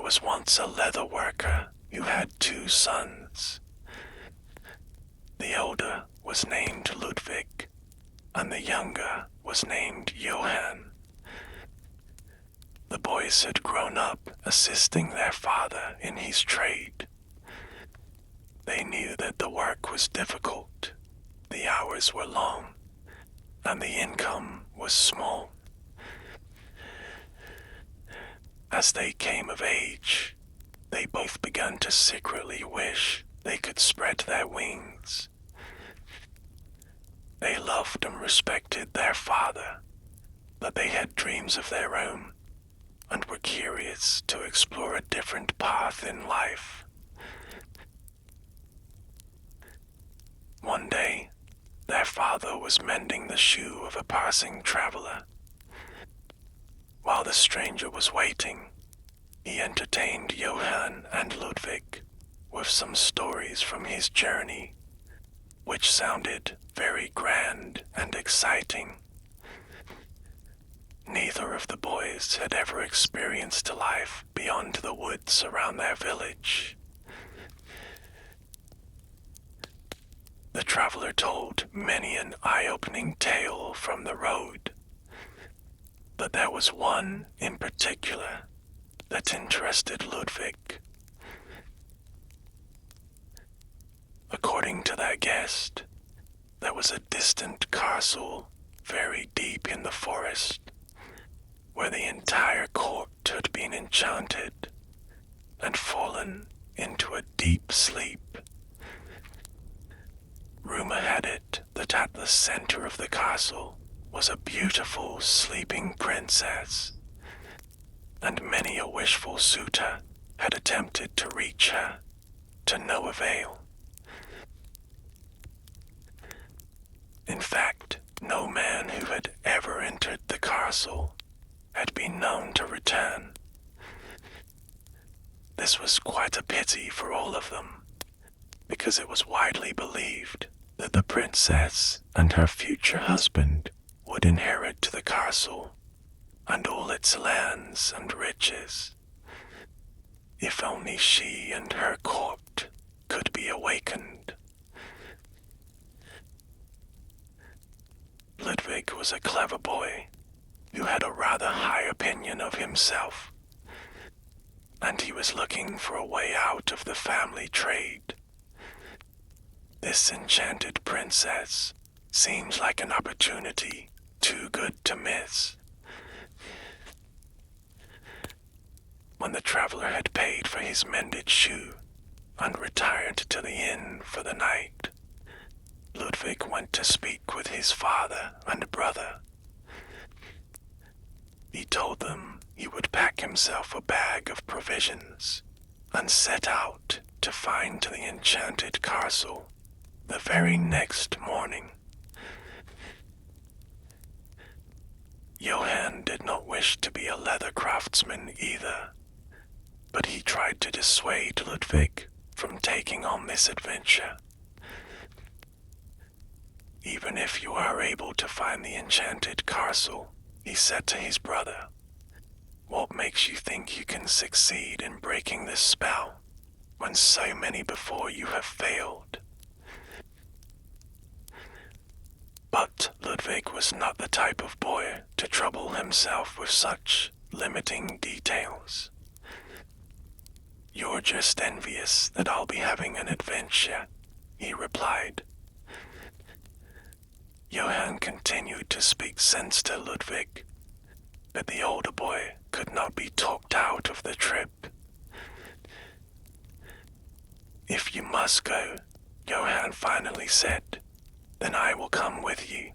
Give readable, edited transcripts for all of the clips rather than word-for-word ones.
was once a leather worker who had two sons. The elder was named Ludwig, and the younger was named Johann. The boys had grown up assisting their father in his trade. They knew that the work was difficult, the hours were long, and the income was small. As they came of age, they both began to secretly wish they could spread their wings. They loved and respected their father, but they had dreams of their own and were curious to explore a different path in life. One day, their father was mending the shoe of a passing traveler. While the stranger was waiting, he entertained Johann and Ludwig with some stories from his journey, which sounded very grand and exciting. Neither of the boys had ever experienced a life beyond the woods around their village. The traveler told many an eye-opening tale from the road, but there was one in particular that interested Ludwig. According to their guest, there was a distant castle very deep in the forest, where the entire court had been enchanted and fallen into a deep sleep. Rumor had it that at the center of the castle was a beautiful sleeping princess, and many a wishful suitor had attempted to reach her, to no avail. In fact, no man who had ever entered the castle had been known to return. This was quite a pity for all of them, because it was widely believed that the princess and her future husband would inherit the castle and all its lands and riches, if only she and her court could be awakened. Ludwig was a clever boy who had a rather high opinion of himself, and he was looking for a way out of the family trade. This enchanted princess seemed like an opportunity too good to miss. When the traveler had paid for his mended shoe and retired to the inn for the night, Ludwig went to speak with his father and brother. He told them he would pack himself a bag of provisions and set out to find the enchanted castle the very next morning. Johann did not wish to be a leather craftsman either, but he tried to dissuade Ludwig from taking on this adventure. Even if you are able to find the enchanted castle, he said to his brother, what makes you think you can succeed in breaking this spell when so many before you have failed? But Ludwig was not the type of boy to trouble himself with such limiting details. You're just envious that I'll be having an adventure, he replied. Johann continued to speak sense to Ludwig, but the older boy could not be talked out of the trip. If you must go, Johann finally said, then I will come with you.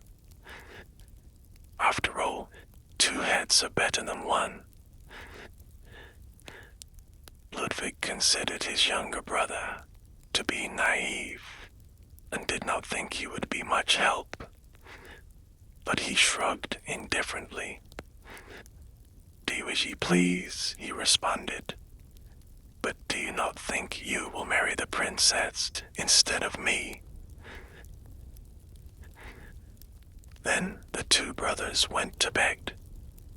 After all, two heads are better than one. Ludwig considered his younger brother to be naive and did not think he would be much help, but he shrugged indifferently. Do as ye please, he responded, but do you not think you will marry the princess instead of me? Then the two brothers went to bed,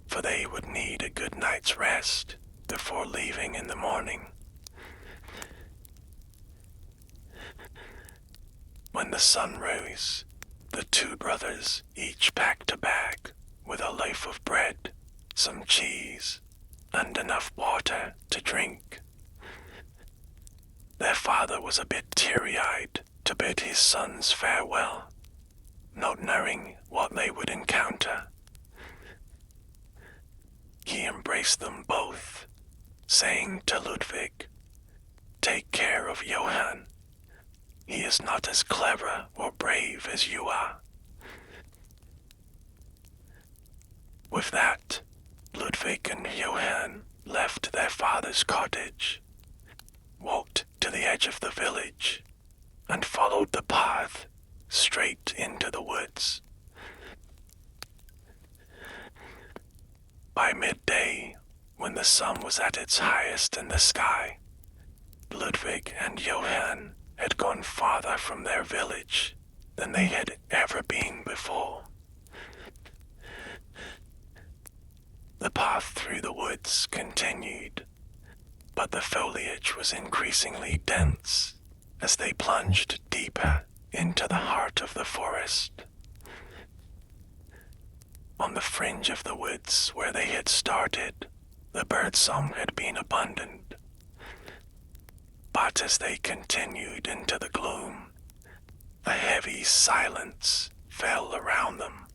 for they would need a good night's rest before leaving in the morning. When the sun rose, the two brothers each packed a bag with a loaf of bread, some cheese, and enough water to drink. Their father was a bit teary-eyed to bid his sons farewell, not knowing what they would encounter. He embraced them both, saying to Ludwig, "Take care of Johann. He is not as clever or brave as you are." With that, Ludwig and Johann left their father's cottage, walked to the edge of the village, and followed the path straight into the woods. By midday, when the sun was at its highest in the sky, Ludwig and Johann had gone farther from their village than they had ever been before. The path through the woods continued, but the foliage was increasingly dense as they plunged deeper into the heart of the forest. On the fringe of the woods where they had started, the birdsong had been abundant. But as they continued into the gloom, a heavy silence fell around them.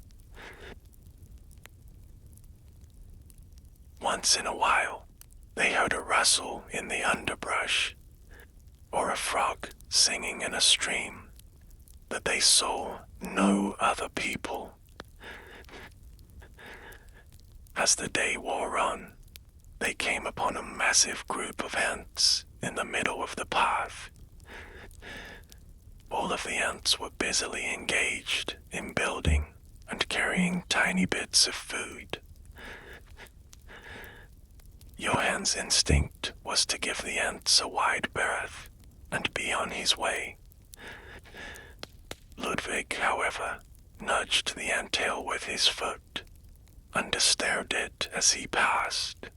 Once in a while, they heard a rustle in the underbrush, or a frog singing in a stream, but they saw no other people. As the day wore on, they came upon a massive group of ants in the middle of the path. All of the ants were busily engaged in building and carrying tiny bits of food. Johann's instinct was to give the ants a wide berth and be on his way. Ludwig, however, nudged the anthill with his foot and disturbed it as he passed.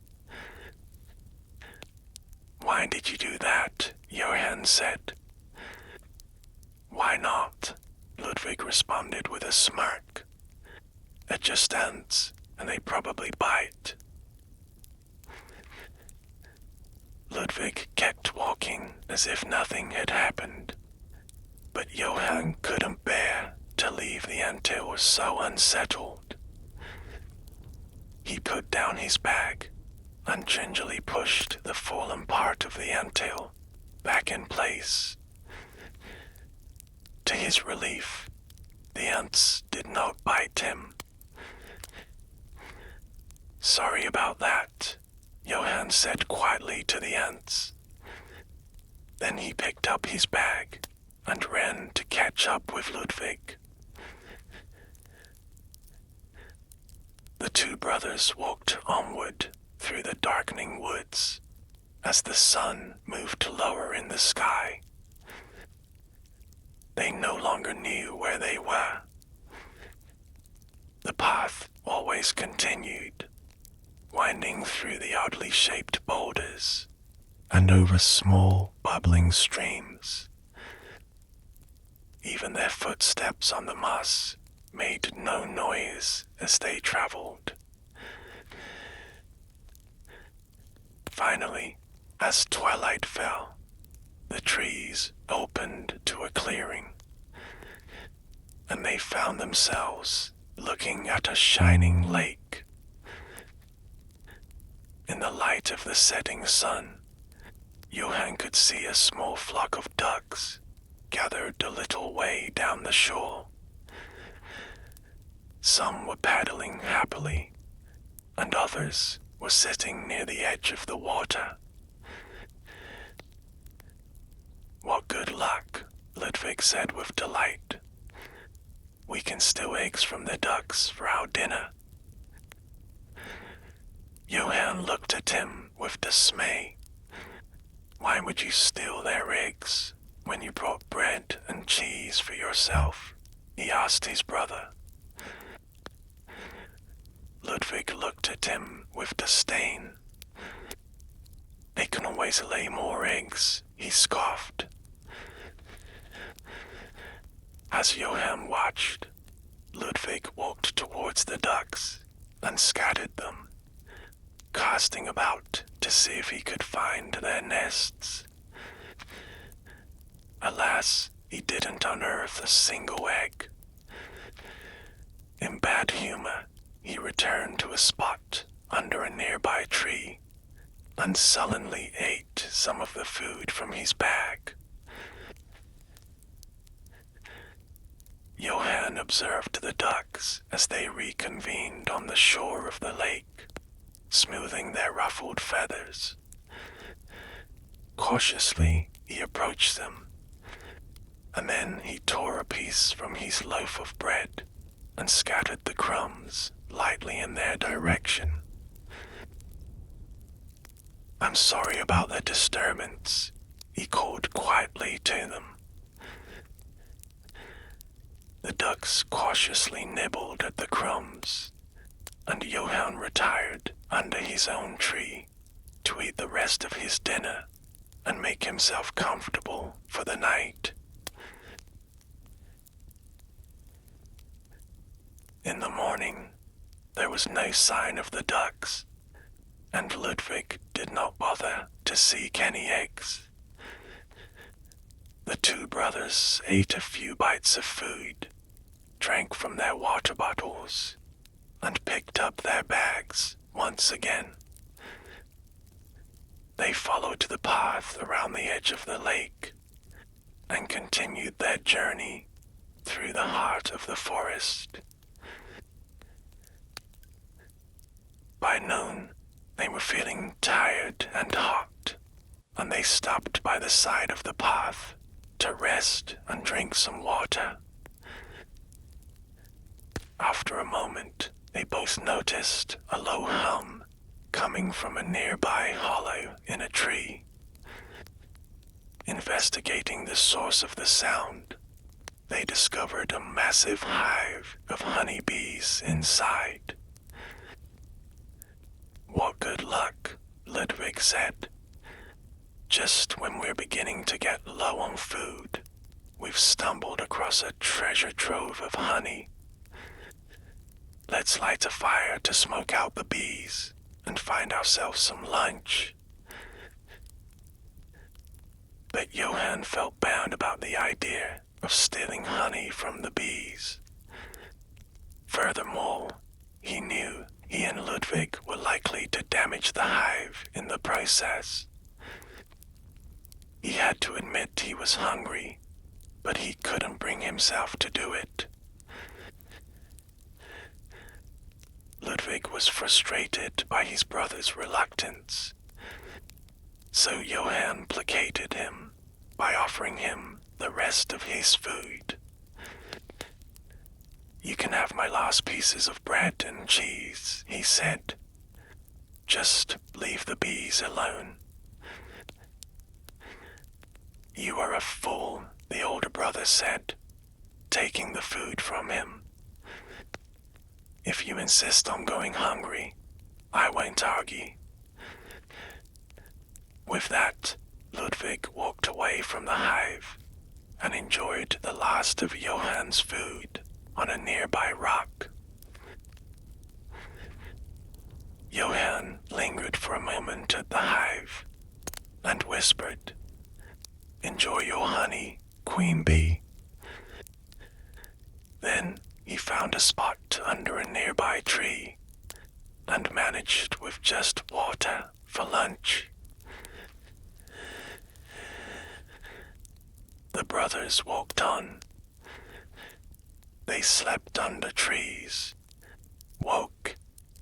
"Why did you do that?" Johann said. "Why not?" Ludwig responded with a smirk. "They're just ants, and they probably bite." Ludwig kept walking as if nothing had happened, but Johann couldn't bear to leave the anthill so unsettled. He put down his bag and gingerly pushed the fallen part of the anthill back in place. To his relief, the ants did not bite him. "Sorry about that," Johann said quietly to the ants. Then he picked up his bag and ran to catch up with Ludwig. The two brothers walked onward through the darkening woods as the sun moved lower in the sky. They no longer knew where they were. The path always continued, winding through the oddly shaped boulders and over small bubbling streams. Even their footsteps on the moss made no noise as they traveled. Finally, as twilight fell, the trees opened to a clearing, and they found themselves looking at a shining lake. In the light of the setting sun, Johann could see a small flock of ducks gathered a little way down the shore. Some were paddling happily, and others were sitting near the edge of the water. "What good luck," Ludwig said with delight. "We can steal eggs from the ducks for our dinner." Johann looked at him with dismay. "Why would you steal their eggs when you brought bread and cheese for yourself?" he asked his brother. Ludwig looked at him with disdain. always lay more eggs, he scoffed. As Johann watched, Ludwig walked towards the ducks and scattered them, casting about to see if he could find their nests. Alas, he didn't unearth a single egg. In bad humor, he returned to a spot under a nearby tree and sullenly ate some of the food from his bag. Johann observed the ducks as they reconvened on the shore of the lake, smoothing their ruffled feathers. Cautiously, he approached them, and then he tore a piece from his loaf of bread and scattered the crumbs lightly in their direction. "I'm sorry about the disturbance," he called quietly to them. The ducks cautiously nibbled at the crumbs, and Johann retired under his own tree to eat the rest of his dinner and make himself comfortable for the night. In the morning, there was no sign of the ducks, and Ludwig did not bother to seek any eggs. The two brothers ate a few bites of food, drank from their water bottles, and picked up their bags once again. They followed the path around the edge of the lake and continued their journey through the heart of the forest. By noon, they were feeling tired and hot, and they stopped by the side of the path to rest and drink some water. After a moment, they both noticed a low hum coming from a nearby hollow in a tree. Investigating the source of the sound, they discovered a massive hive of honeybees inside. "What good luck," Ludwig said. "Just when we're beginning to get low on food, we've stumbled across a treasure trove of honey. Let's light a fire to smoke out the bees and find ourselves some lunch." But Johann felt bound about the idea of stealing honey from the bees. Furthermore, he knew he and Ludwig were likely to damage the hive in the process. He had to admit he was hungry, but he couldn't bring himself to do it. Ludwig was frustrated by his brother's reluctance, so Johann placated him by offering him the rest of his food. "You can have my last pieces of bread and cheese," he said. "Just leave the bees alone." "You are a fool," the older brother said, taking the food from him. "If you insist on going hungry, I won't argue." With that, Ludwig walked away from the hive and enjoyed the last of Johann's food on a nearby rock. Johann lingered for a moment at the hive and whispered, "Enjoy your honey, Queen Bee." Then he found a spot under a nearby tree and managed with just water for lunch. The brothers walked on. They slept under trees, woke,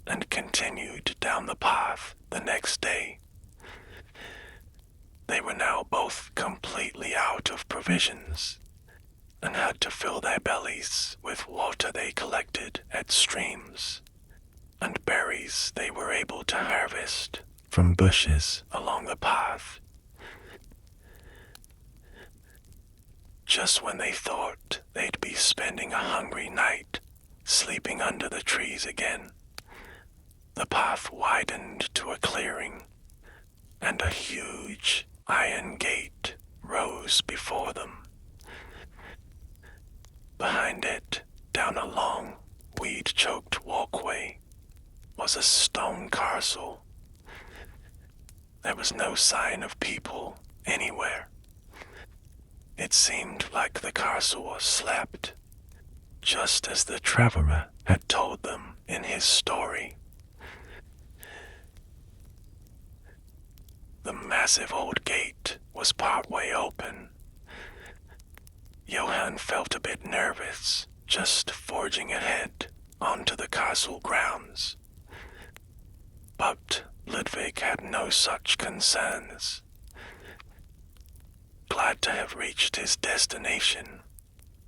and continued down the path the next day. They were now both completely out of provisions and had to fill their bellies with water they collected at streams and berries they were able to harvest from bushes along the path. Just when they thought they'd be spending a hungry night sleeping under the trees again, the path widened to a clearing, and a huge iron gate rose before them. Behind it, down a long, weed-choked walkway, was a stone castle. There was no sign of people anywhere. It seemed like the castle slept, just as the traveler had told them in his story. The massive old gate was partway open. Johann felt a bit nervous, just forging ahead onto the castle grounds. But Ludwig had no such concerns. Glad to have reached his destination,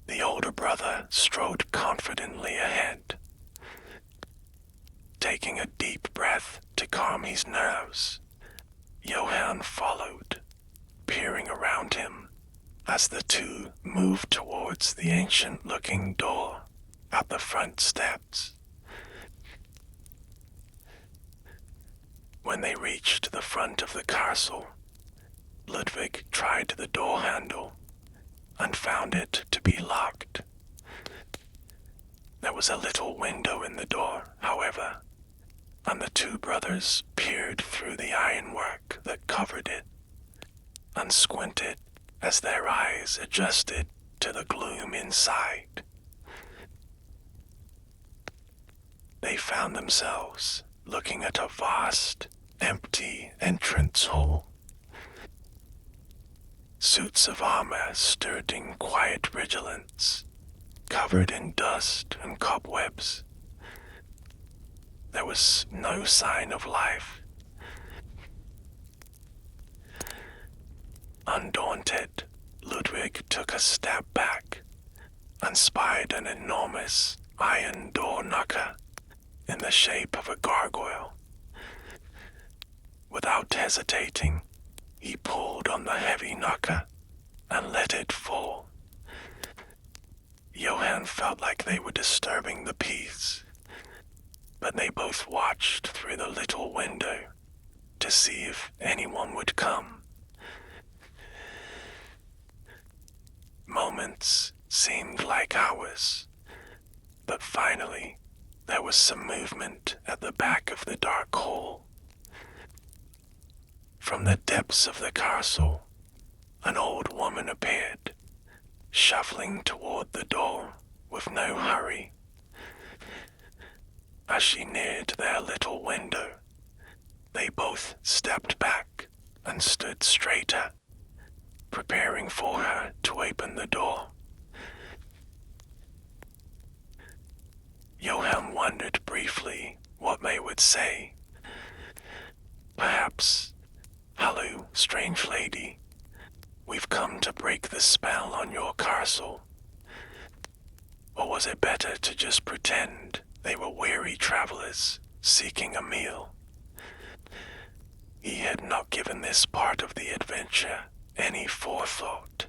the older brother strode confidently ahead. Taking a deep breath to calm his nerves, Johann followed, peering around him as the two moved towards the ancient-looking door at the front steps. When they reached the front of the castle, Ludwig tried the door handle and found it to be locked. There was a little window in the door, however, and the two brothers peered through the ironwork that covered it and squinted as their eyes adjusted to the gloom inside. They found themselves looking at a vast, empty entrance hall. Suits of armor stood in quiet vigilance, covered in dust and cobwebs. There was no sign of life. Undaunted, Ludwig took a step back and spied an enormous iron door knocker in the shape of a gargoyle. Without hesitating, he pulled on the heavy knocker and let it fall. Johann felt like they were disturbing the peace, but they both watched through the little window to see if anyone would come. Moments seemed like hours, but finally there was some movement at the back of the dark hall. From the depths of the castle, an old woman appeared, shuffling toward the door with no hurry. As she neared their little window, they both stepped back and stood straighter, preparing for her to open the door. Johann wondered briefly what they would say. Perhaps, "Hello, strange lady. We've come to break the spell on your castle." Or was it better to just pretend they were weary travelers seeking a meal? He had not given this part of the adventure any forethought.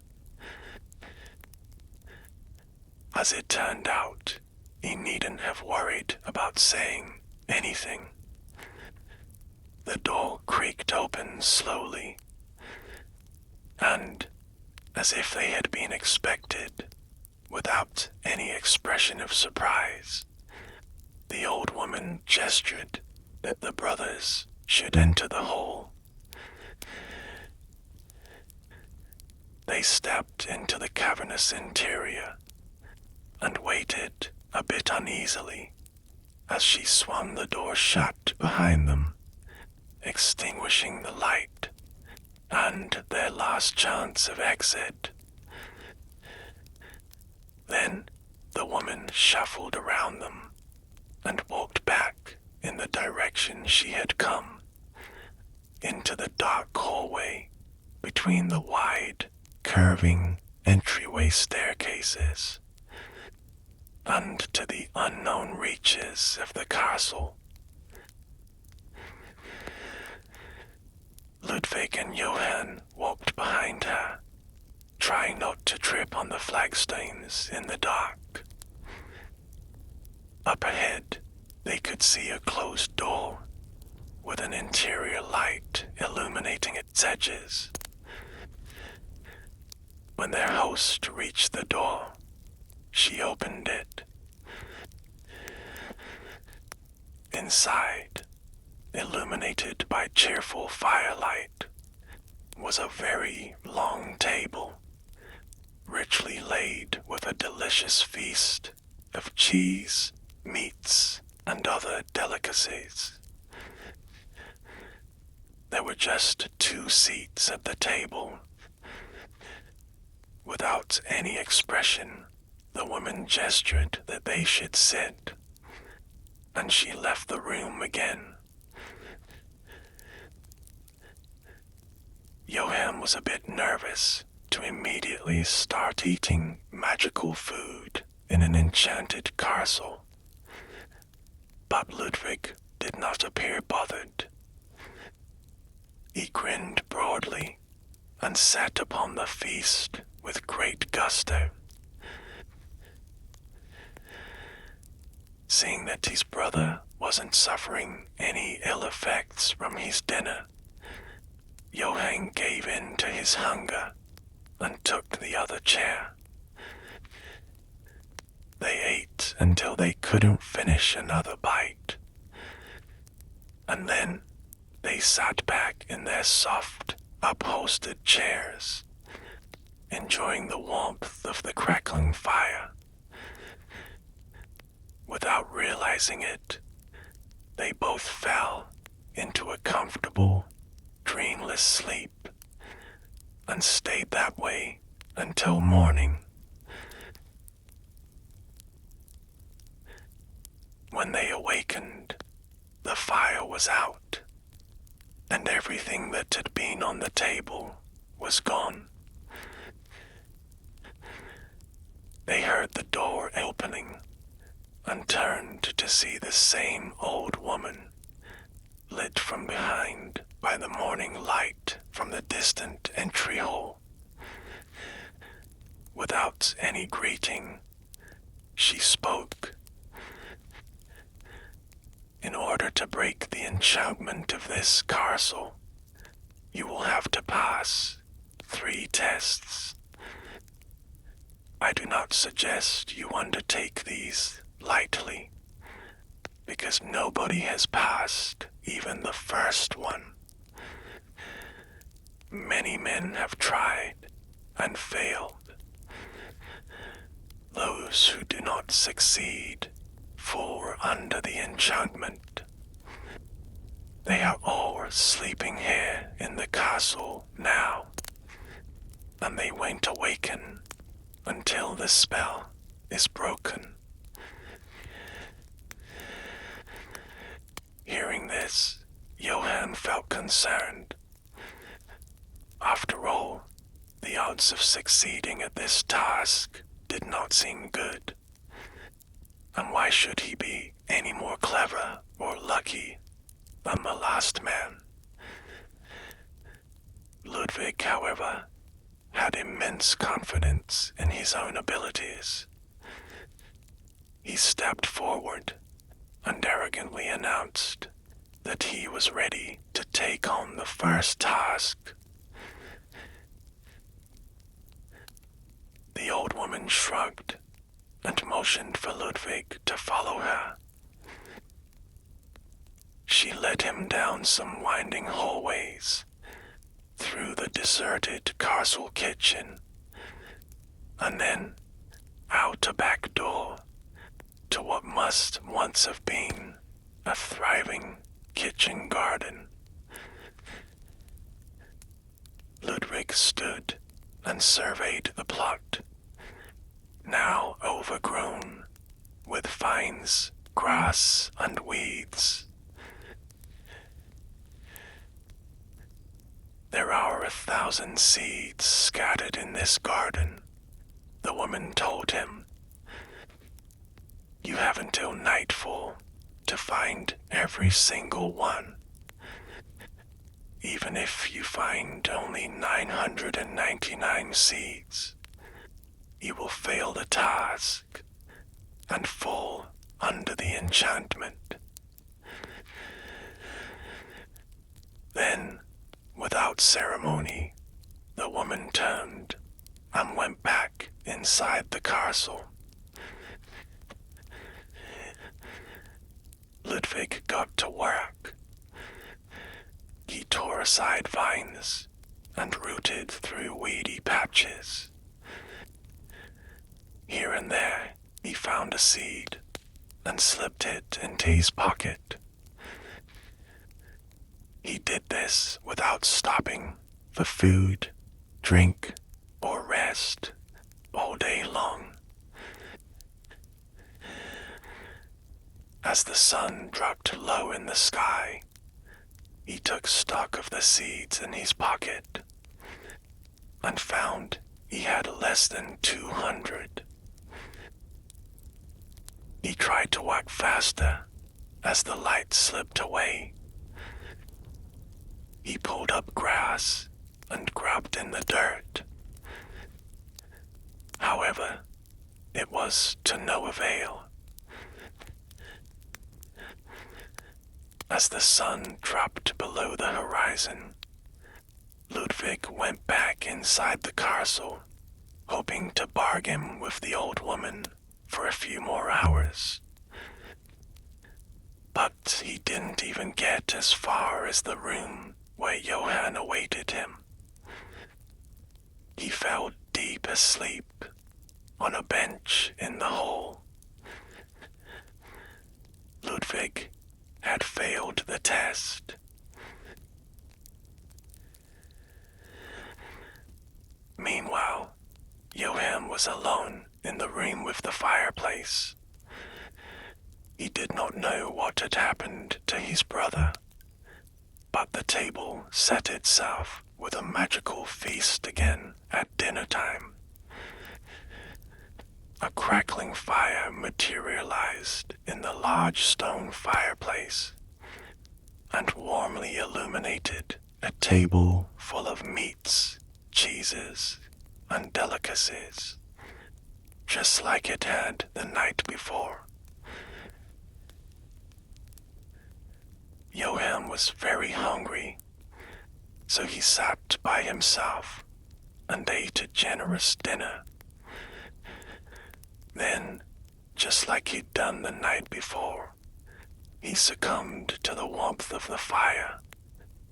As it turned out, he needn't have worried about saying anything. The door creaked open slowly, and, as if they had been expected, without any expression of surprise, the old woman gestured that the brothers should enter the hall. They stepped into the cavernous interior and waited a bit uneasily as she swung the door shut behind them, extinguishing the light and their last chance of exit. Then the woman shuffled around them and walked back in the direction she had come, into the dark hallway between the wide, curving entryway staircases, and to the unknown reaches of the castle. Ludwig and Johann walked behind her, trying not to trip on the flagstones in the dark. Up ahead, they could see a closed door, with an interior light illuminating its edges. When their host reached the door, she opened it. Inside, illuminated by cheerful firelight, was a very long table, richly laid with a delicious feast of cheese, meats, and other delicacies. There were just 2 seats at the table. Without any expression, the woman gestured that they should sit, and she left the room again. Johann was a bit nervous to immediately start eating magical food in an enchanted castle, but Ludwig did not appear bothered. He grinned broadly and sat upon the feast with great gusto. Seeing that his brother wasn't suffering any ill effects from his dinner, Johann gave in to his hunger and took the other chair. They ate until they couldn't finish another bite, and then they sat back in their soft, upholstered chairs, enjoying the warmth of the crackling fire. Without realizing it, they both fell into a comfortable, dreamless sleep, and stayed that way until morning. When they awakened, the fire was out, and everything that had been on the table was gone. They heard the door opening and turned to see the same old woman, lit from behind by the morning light from the distant entry hall. Without any greeting, she spoke. In order to break the enchantment of this castle, you will have to pass 3 tests. I do not suggest you undertake these lightly, because nobody has passed even the first one. Many men have tried and failed. Those who do not succeed fall under the enchantment. They are all sleeping here in the castle now, and they won't awaken until the spell is broken. Hearing this, Johann felt concerned. After all, the odds of succeeding at this task did not seem good. And why should he be any more clever or lucky than the last man? Ludwig, however, had immense confidence in his own abilities. He stepped forward and arrogantly announced that he was ready to take on the first task. The old woman shrugged and motioned for Ludwig to follow her. She led him down some winding hallways, through the deserted castle kitchen, and then out a back door to what must once have been a thriving kitchen garden. Ludwig stood and surveyed the plot, now overgrown with vines, grass, and weeds. There are 1,000 seeds scattered in this garden, the woman told him. You have until nightfall to find every single one. Even if you find only 999 seeds, you will fail the task and fall under the enchantment. Then, without ceremony, the woman turned and went back inside the castle. Ludwig got to work. He tore aside vines and rooted through weedy patches. Here and there he found a seed and slipped it into his pocket. He did this without stopping for food, drink, or rest all day long. As the sun dropped low in the sky, he took stock of the seeds in his pocket and found he had less than 200. He tried to walk faster as the light slipped away. He pulled up grass and grubbed in the dirt. However, it was to no avail. As the sun dropped below the horizon, Ludwig went back inside the castle, hoping to bargain with the old woman for a few more hours. But he didn't even get as far as the room where Johann awaited him. He fell deep asleep on a bench in the hall. Ludwig had failed the test. Meanwhile, Johann was alone in the room with the fireplace. He did not know what had happened to his brother, but the table set itself with a magical feast again at dinner time. A crackling fire materialized in the large stone fireplace and warmly illuminated a table full of meats, cheeses, and delicacies, just like it had the night before. Johann was very hungry, so he sat by himself and ate a generous dinner. Then, just like he'd done the night before, he succumbed to the warmth of the fire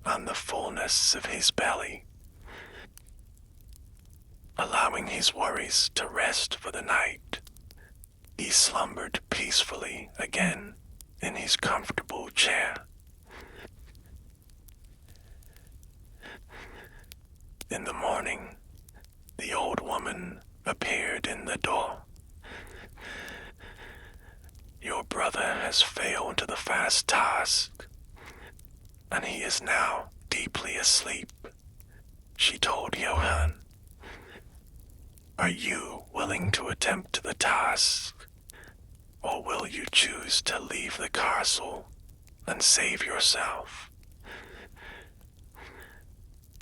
and the fullness of his belly. Allowing his worries to rest for the night, he slumbered peacefully again in his comfortable chair. In the morning, the old woman appeared in the door. "Your brother has failed the fast task, and he is now deeply asleep," she told Johann. "Are you willing to attempt the task, or will you choose to leave the castle and save yourself?"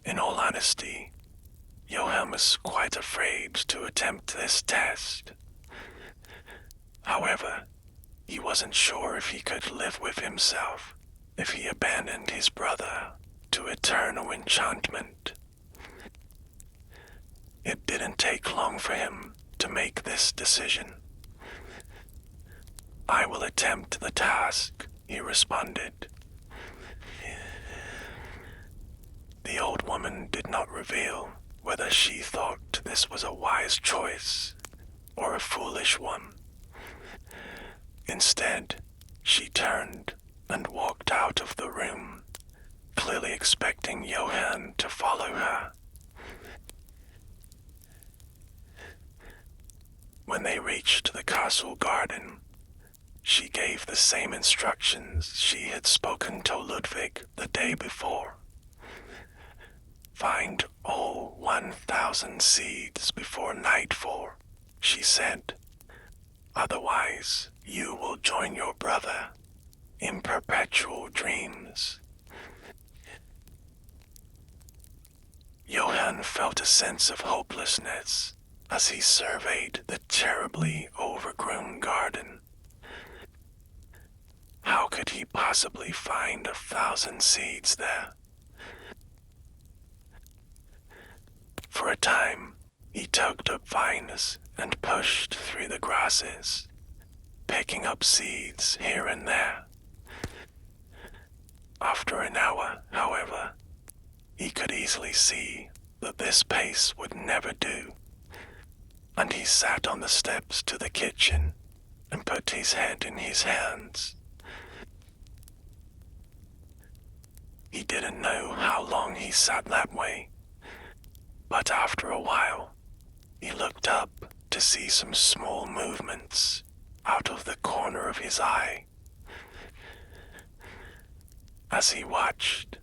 In all honesty, Johann was quite afraid to attempt this test. However, he wasn't sure if he could live with himself if he abandoned his brother to eternal enchantment. It didn't take long for him to make this decision. "I will attempt the task," he responded. The old woman did not reveal whether she thought this was a wise choice or a foolish one. Instead, she turned and walked out of the room, clearly expecting Johann to follow her. When they reached the castle garden, she gave the same instructions she had spoken to Ludwig the day before. "Find all 1,000 seeds before nightfall," she said. "Otherwise, you will join your brother in perpetual dreams." Johann felt a sense of hopelessness as he surveyed the terribly overgrown garden. How could he possibly find 1,000 seeds there, a time, he tugged up vines and pushed through the grasses, picking up seeds here and there. After an hour, however, he could easily see that this pace would never do, and he sat on the steps to the kitchen and put his head in his hands. He didn't know how long he sat that way, but after a while, he looked up to see some small movements out of the corner of his eye. As he watched,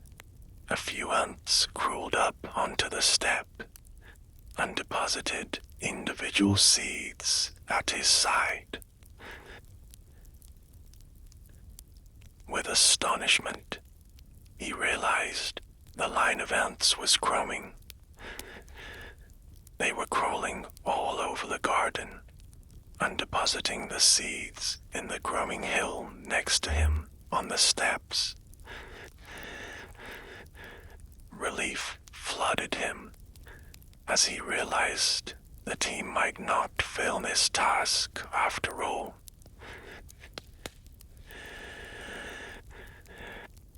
a few ants crawled up onto the step and deposited individual seeds at his side. With astonishment, he realized the line of ants was growing. They were crawling all over the garden and depositing the seeds in the growing hill next to him on the steps. Relief flooded him as he realized that he might not fail this task after all.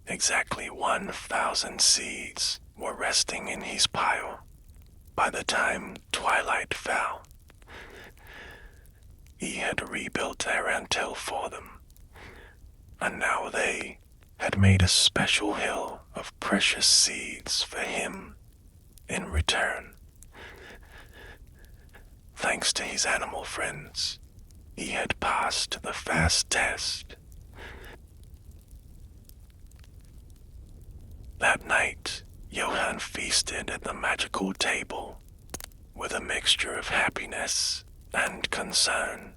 Exactly 1,000 seeds were resting in his pile by the time twilight fell. He had rebuilt their anthill for them, and now they had made a special hill of precious seeds for him in return. Thanks to his animal friends, he had passed the fast test. That night, Johann feasted at the magical table with a mixture of happiness and concern.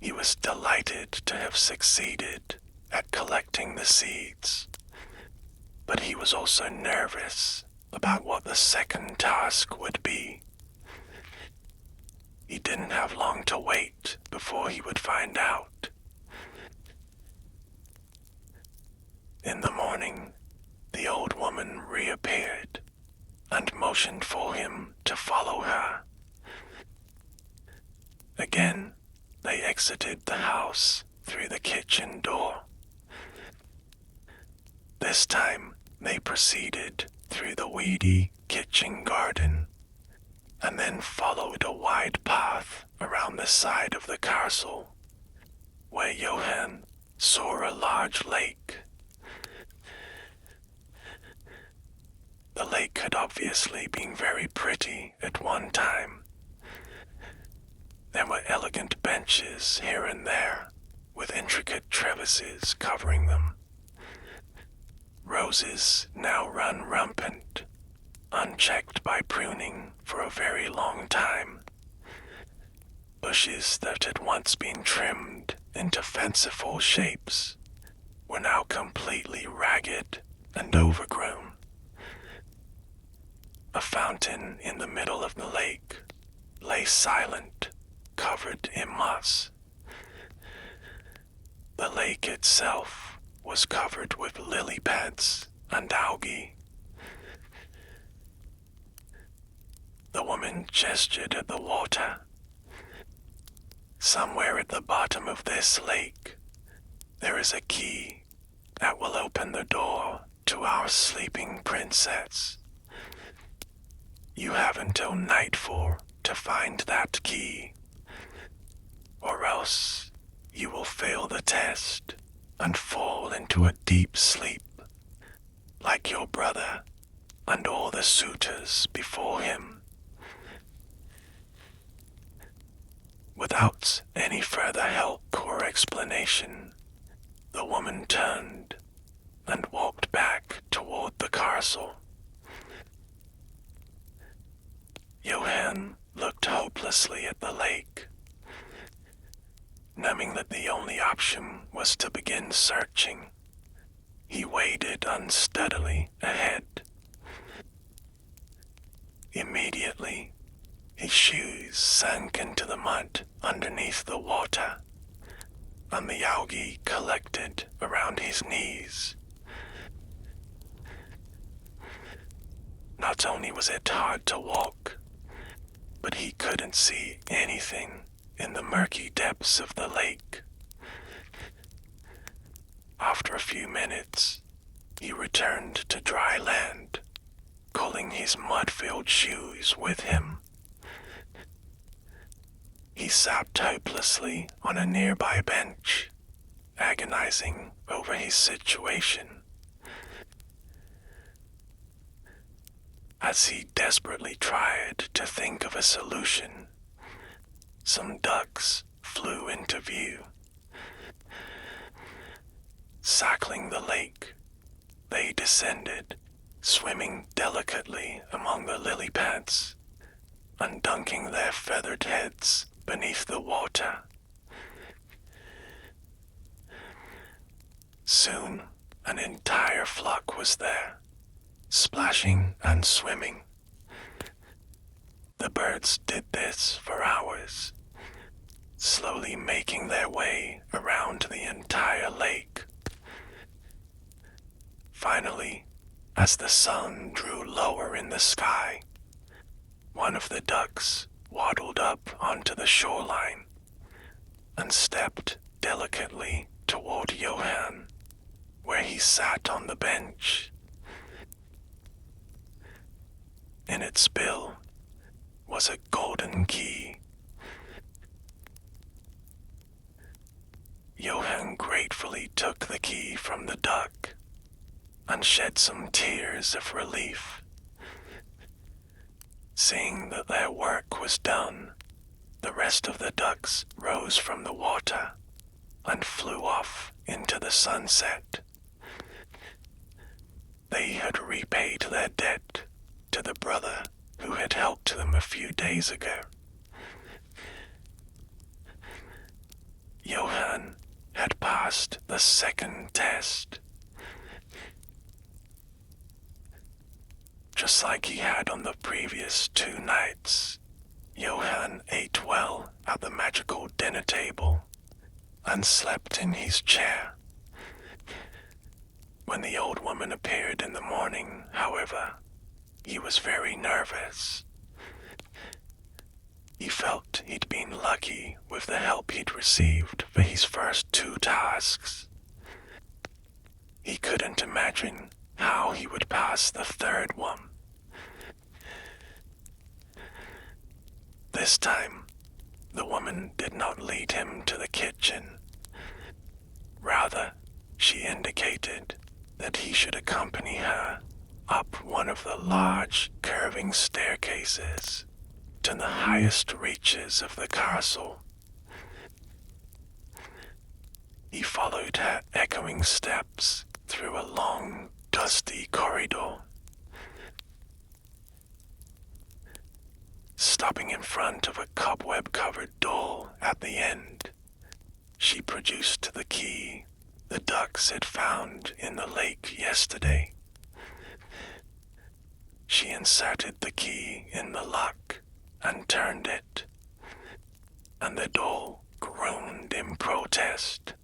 He was delighted to have succeeded at collecting the seeds, but he was also nervous about what the second task would be. He didn't have long to wait before he would find out. In the morning, the old woman reappeared and motioned for him to follow her. Again, they exited the house through the kitchen door. This time, they proceeded through the weedy kitchen garden and then followed a wide path around the side of the castle, where Johann saw a large lake. The lake had obviously been very pretty at one time. There were elegant benches here and there, with intricate trellises covering them. Roses now run rampant, unchecked by pruning for a very long time. Bushes that had once been trimmed into fanciful shapes were now completely ragged and overgrown. A fountain in the middle of the lake lay silent, covered in moss. The lake itself was covered with lily pads and algae. The woman gestured at the water. Somewhere at the bottom of this lake, there is a key that will open the door to our sleeping princess. You have until nightfall to find that key, or else you will fail the test and fall into a deep sleep, like your brother and all the suitors before him. Without any further help or explanation, the woman turned and walked back toward the castle. Johann looked hopelessly at the lake, knowing that the only option was to begin searching. He waded unsteadily ahead. Immediately, his shoes sank into the mud underneath the water, and the algae collected around his knees. Not Not only was it hard to walk, but he couldn't see anything in the murky depths of the lake. After a few minutes, he returned to dry land, culling his mud-filled shoes with him. He sat hopelessly on a nearby bench, agonizing over his situation. As he desperately tried to think of a solution, some ducks flew into view. Circling the lake, they descended, swimming delicately among the lily pads, undunking their feathered heads beneath the water. Soon, an entire flock was there, splashing and swimming. The birds did this for hours, slowly making their way around the entire lake. Finally, as the sun drew lower in the sky, one of the ducks waddled up onto the shoreline and stepped delicately toward Johann, where he sat on the bench. In its bill was a golden key. Johann gratefully took the key from the duck and shed some tears of relief. Seeing that their work was done, the rest of the ducks rose from the water and flew off into the sunset. They had repaid their debt to the brother who had helped them a few days ago. Johann had passed the second test. Just like he had on the previous 2 nights, Johann ate well at the magical dinner table and slept in his chair. When the old woman appeared in the morning, however, he was very nervous. He felt he'd been lucky with the help he'd received for his first 2 tasks. He couldn't imagine how he would pass the 3rd one. This time, the woman did not lead him to the kitchen. Rather, she indicated that he should accompany her up one of the large, curving staircases to the highest reaches of the castle. He followed her echoing steps through a long, dusty corridor. Stopping in front of a cobweb-covered door at the end, she produced the key the ducks had found in the lake yesterday. She inserted the key in the lock and turned it, and the door groaned in protest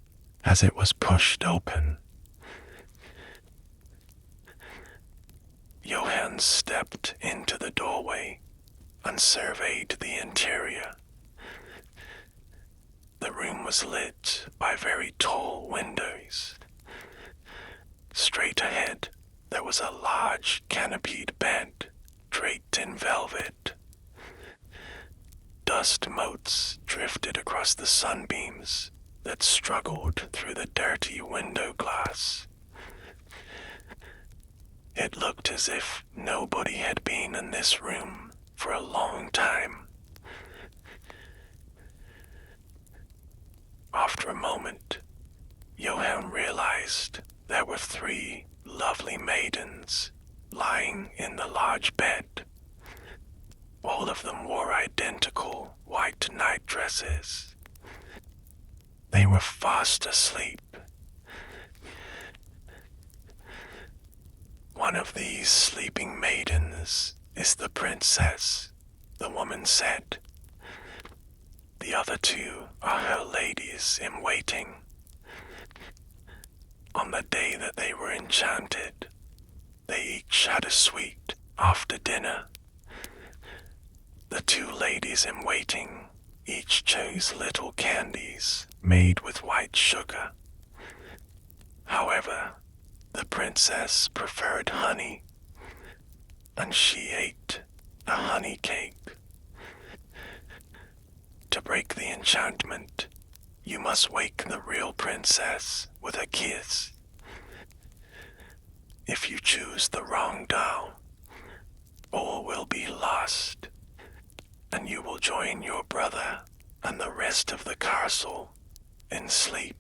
as it was pushed open. Johann stepped into the doorway and surveyed the interior. The room was lit by very tall windows. Straight ahead, there was a large canopied bed draped in velvet. Dust motes drifted across the sunbeams that struggled through the dirty window glass. It looked as if nobody had been in this room for a long time. After a moment, Johann realized there were 3 lovely maidens lying in the large bed. All of them wore identical white nightdresses. They were fast asleep. One of these sleeping maidens is the princess, the woman said. The other 2 are her ladies in waiting. On the day that they were enchanted, they each had a suite After dinner, the two ladies in waiting each chose little candies made with white sugar. However, the princess preferred honey, and she ate a honey cake. To break the enchantment, you must wake the real princess with a kiss. If you choose the wrong doll, all will be lost, and you will join your brother and the rest of the castle in sleep.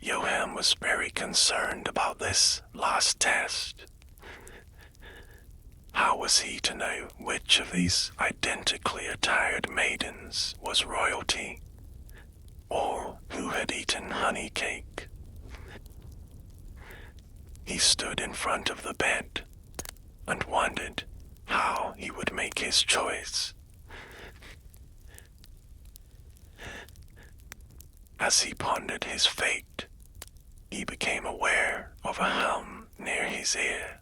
Johann was very concerned about this last test. How was he to know which of these identically attired maidens was royalty, or who had eaten honey cake? He stood in front of the bed and wondered how he would make his choice. As he pondered his fate, he became aware of a hum near his ear.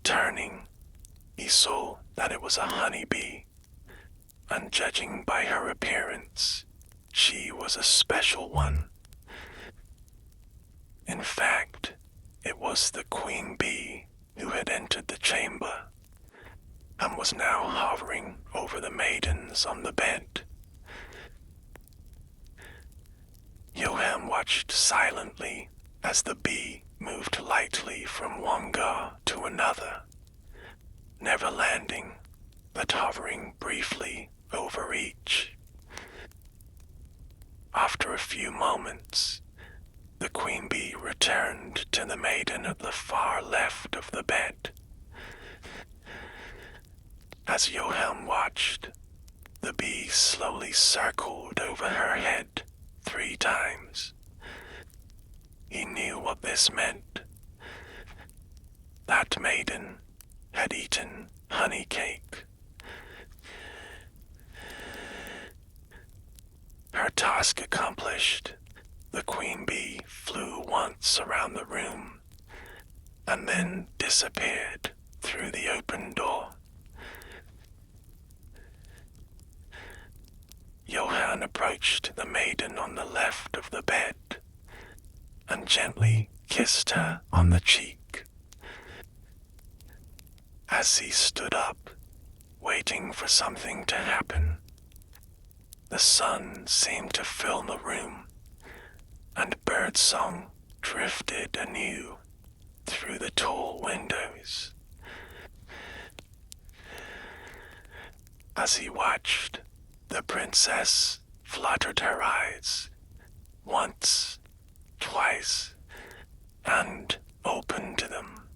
Turning, he saw that it was a honeybee, and judging by her appearance, she was a special one. In fact, it was the queen bee who had entered the chamber, and was now hovering over the maidens on the bed. Johann watched silently as the bee moved lightly from one gar to another, never landing, but hovering briefly over each. After a few moments, the queen bee returned to the maiden at the far left of the bed. As Johann watched, the bee slowly circled over her head 3 times. He knew what this meant. That maiden had eaten honey cake. Her task accomplished, the queen bee flew once around the room and then disappeared through the open door. Johann approached the maiden on the left of the bed and gently kissed her on the cheek. As he stood up, waiting for something to happen, the sun seemed to fill the room, and birdsong drifted anew through the tall windows. As he watched, the princess fluttered her eyes once, twice, and opened them.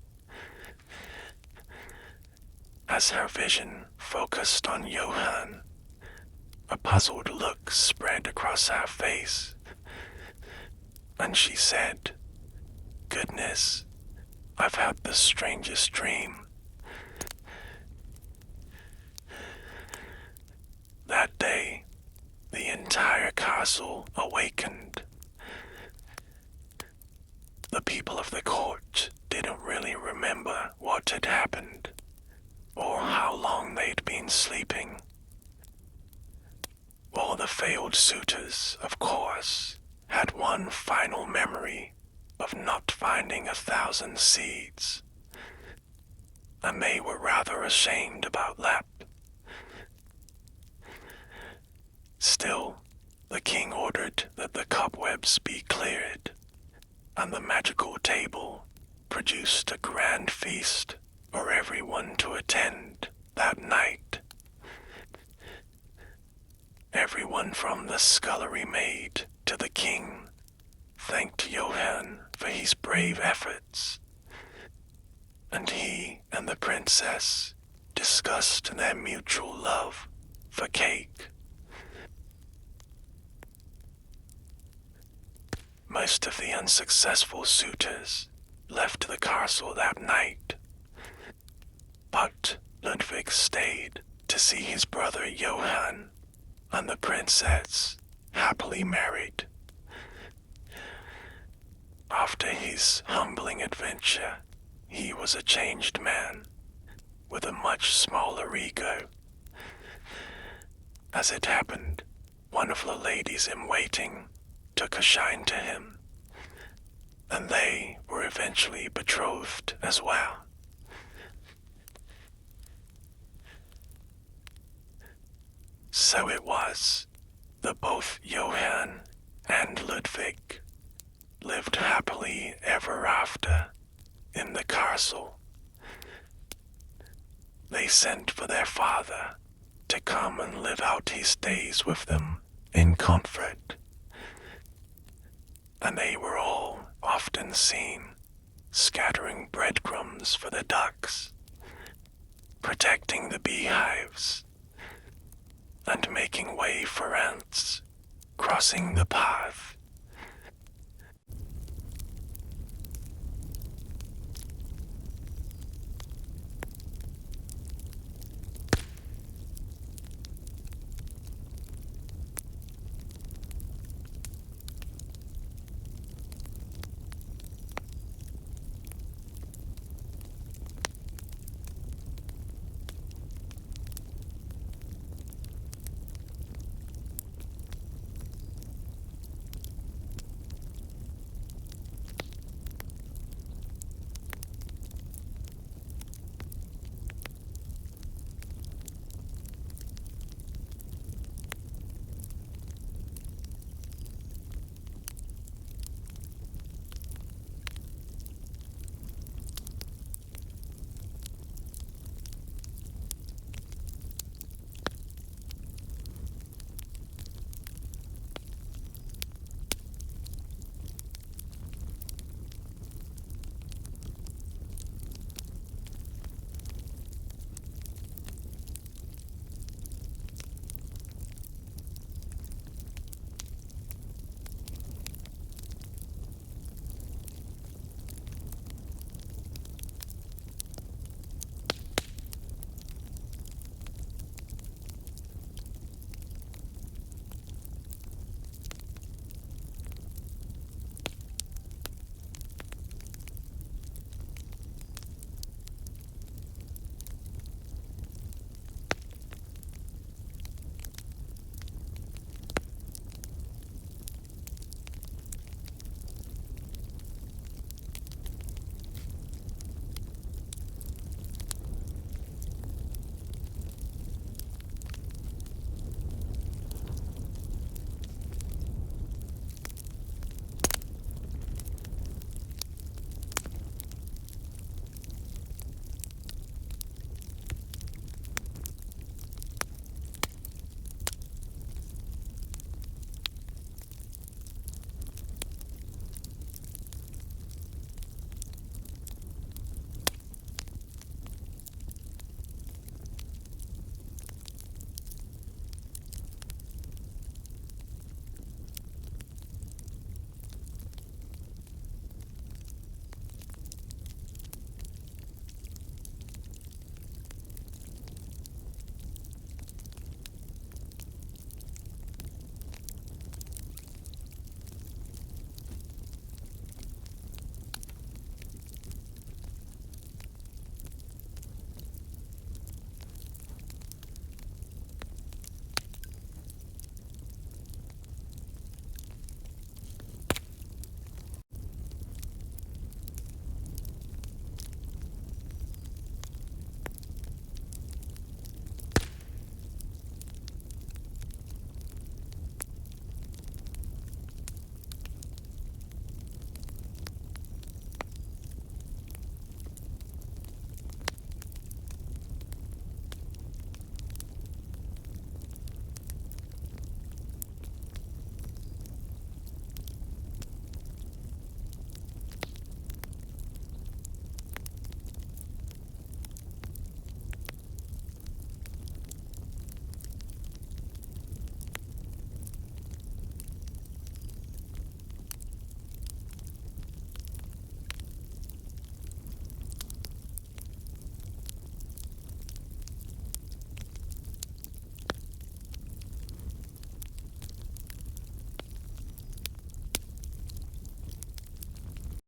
As her vision focused on Johann, a puzzled look spread across her face, and she said, "Goodness, I've had the strangest dream." That day, the entire castle awakened. The people of the court didn't really remember what had happened, or how long they'd been sleeping. All the failed suitors, of course, had one final memory of not finding 1,000 seeds, and they were rather ashamed about that. Still, the king ordered that the cobwebs be cleared, and the magical table produced a grand feast for everyone to attend that night. Everyone from the scullery maid to the king thanked Johann for his brave efforts, and he and the princess discussed their mutual love for cake. Most of the unsuccessful suitors left the castle that night, but Ludwig stayed to see his brother Johann and the princess happily married. After his humbling adventure, he was a changed man with a much smaller ego. As it happened, one of the ladies in waiting took a shine to him, and they were eventually betrothed as well. So it was that both Johann and Ludwig lived happily ever after in the castle. They sent for their father to come and live out his days with them in comfort, and they were all often seen scattering breadcrumbs for the ducks, protecting the beehives, and making way for ants crossing the path